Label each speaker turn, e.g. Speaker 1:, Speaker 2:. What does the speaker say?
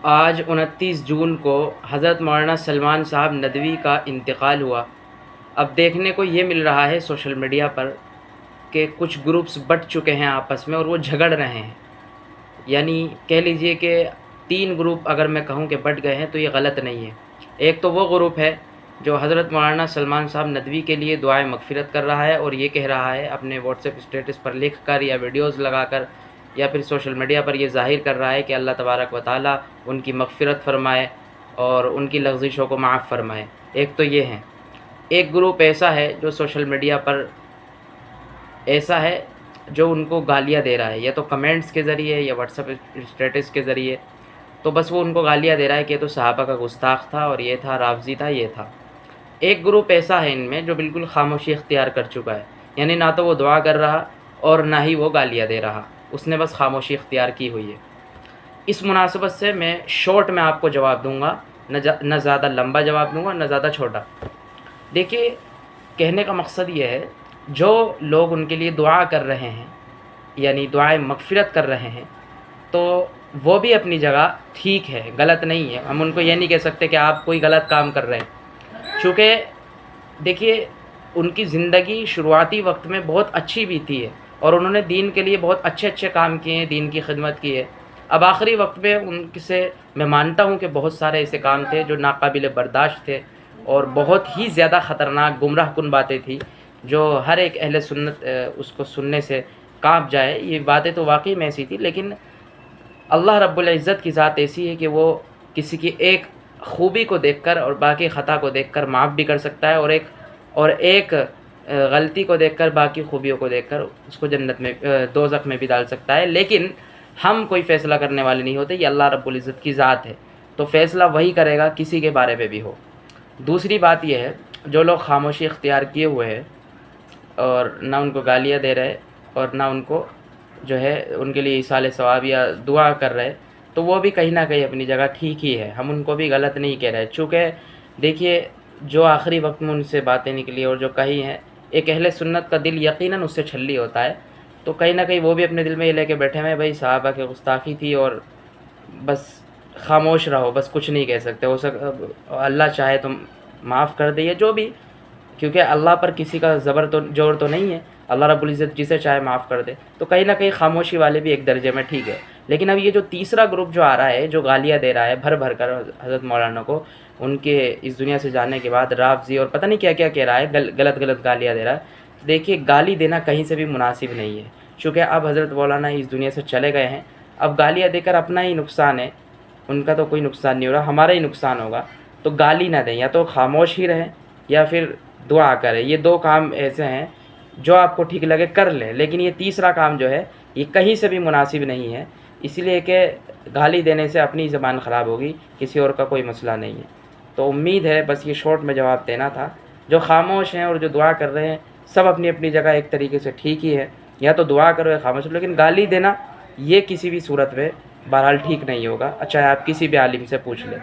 Speaker 1: آج 29 جون کو حضرت مولانا سلمان صاحب ندوی کا انتقال ہوا۔ اب دیکھنے کو یہ مل رہا ہے سوشل میڈیا پر کہ کچھ گروپس بٹ چکے ہیں آپس میں اور وہ جھگڑ رہے ہیں۔ یعنی کہہ لیجئے کہ 3 گروپ اگر میں کہوں کہ بٹ گئے ہیں تو یہ غلط نہیں ہے۔ ایک تو وہ گروپ ہے جو حضرت مولانا سلمان صاحب ندوی کے لیے دعائے مغفرت کر رہا ہے اور یہ کہہ رہا ہے اپنے واٹس ایپ اسٹیٹس پر لکھ کر یا ویڈیوز لگا کر یا پھر سوشل میڈیا پر یہ ظاہر کر رہا ہے کہ اللہ تبارک و تعالیٰ ان کی مغفرت فرمائے اور ان کی لغزشوں کو معاف فرمائے۔ ایک تو یہ ہے۔ ایک گروپ ایسا ہے جو سوشل میڈیا پر ایسا ہے جو ان کو گالیاں دے رہا ہے، یا تو کمنٹس کے ذریعے یا واٹس ایپ اسٹیٹس کے ذریعے، تو بس وہ ان کو گالیاں دے رہا ہے کہ یہ تو صحابہ کا گستاخ تھا اور یہ تھا، رافضی تھا، یہ تھا۔ ایک گروپ ایسا ہے ان میں جو بالکل خاموشی اختیار کر چکا ہے، یعنی نہ تو وہ دعا کر رہا اور نہ ہی وہ گالیاں دے رہا، اس نے بس خاموشی اختیار کی ہوئی ہے۔ اس مناسبت سے میں شارٹ میں آپ کو جواب دوں گا، نہ زیادہ لمبا جواب دوں گا نہ زیادہ چھوٹا۔ دیکھیے، کہنے کا مقصد یہ ہے جو لوگ ان کے لیے دعا کر رہے ہیں، یعنی دعائیں مغفرت کر رہے ہیں، تو وہ بھی اپنی جگہ ٹھیک ہے، غلط نہیں ہے۔ ہم ان کو یہ نہیں کہہ سکتے کہ آپ کوئی غلط کام کر رہے ہیں، چونکہ دیکھیے ان کی زندگی شروعاتی وقت میں بہت اچھی بھی تھی ہے اور انہوں نے دین کے لیے بہت اچھے اچھے کام کیے ہیں، دین کی خدمت کی ہے۔ اب آخری وقت میں ان سے میں مانتا ہوں کہ بہت سارے ایسے کام تھے جو ناقابل برداشت تھے اور بہت ہی زیادہ خطرناک گمراہ کن باتیں تھیں جو ہر ایک اہل سنت اس کو سننے سے کانپ جائے۔ یہ باتیں تو واقعی میں ایسی تھی، لیکن اللہ رب العزت کی ذات ایسی ہے کہ وہ کسی کی ایک خوبی کو دیکھ کر اور باقی خطا کو دیکھ کر معاف بھی کر سکتا ہے، اور ایک غلطی کو دیکھ کر باقی خوبیوں کو دیکھ کر اس کو جنت میں دوزخ میں بھی ڈال سکتا ہے۔ لیکن ہم کوئی فیصلہ کرنے والے نہیں ہوتے، یہ اللہ رب العزت کی ذات ہے، تو فیصلہ وہی کرے گا کسی کے بارے میں بھی ہو۔ دوسری بات یہ ہے، جو لوگ خاموشی اختیار کیے ہوئے ہیں اور نہ ان کو گالیاں دے رہے اور نہ ان کو جو ہے ان کے لیے ایصال ثواب یا دعا کر رہے، تو وہ بھی کہیں نہ کہیں اپنی جگہ ٹھیک ہی ہے، ہم ان کو بھی غلط نہیں کہہ رہے۔ چونکہ دیکھیے، جو آخری وقت میں ان سے باتیں نکلی اور جو کہی ہیں، ایک اہل سنت کا دل یقیناً اس سے چھلی ہوتا ہے، تو کہیں نہ کہیں وہ بھی اپنے دل میں یہ لے کے بیٹھے ہوئے بھائی صحابہ کے گستاخی تھی اور بس خاموش رہو، بس کچھ نہیں کہہ سکتے، اللہ چاہے تو معاف کر دے جو بھی، کیونکہ اللہ پر کسی کا زور تو نہیں ہے، اللہ رب العزت جسے چاہے معاف کر دے، تو کہیں نہ کہیں خاموشی والے بھی ایک درجے میں ٹھیک ہے۔ لیکن اب یہ جو تیسرا گروپ جو آ رہا ہے، جو گالیاں دے رہا ہے بھر بھر کر حضرت مولانا کو، ان کے اس دنیا سے جانے کے بعد رافضی اور پتہ نہیں کیا کیا کہہ رہا ہے، غلط گالیاں دے رہا ہے۔ دیکھیے، گالی دینا کہیں سے بھی مناسب نہیں ہے، چونکہ اب حضرت مولانا اس دنیا سے چلے گئے ہیں، اب گالیاں دے کر اپنا ہی نقصان ہے، ان کا تو کوئی نقصان نہیں ہو رہا، ہمارا ہی نقصان ہوگا۔ تو گالی نہ دیں، یا تو خاموش ہی رہیں یا پھر دعا کریں، یہ دو کام ایسے ہیں جو آپ کو ٹھیک لگے کر لیں، لیکن یہ تیسرا کام جو ہے یہ کہیں سے بھی مناسب نہیں ہے، اس لیے کہ گالی دینے سے اپنی زبان خراب ہوگی، کسی اور کا کوئی مسئلہ نہیں ہے۔ تو امید ہے بس یہ شارٹ میں جواب دینا تھا۔ جو خاموش ہیں اور جو دعا کر رہے ہیں، سب اپنی اپنی جگہ ایک طریقے سے ٹھیک ہی ہے، یا تو دعا کرو یا خاموش، لیکن گالی دینا یہ کسی بھی صورت میں بہرحال ٹھیک نہیں ہوگا، چاہے آپ کسی بھی عالم سے پوچھ لیں۔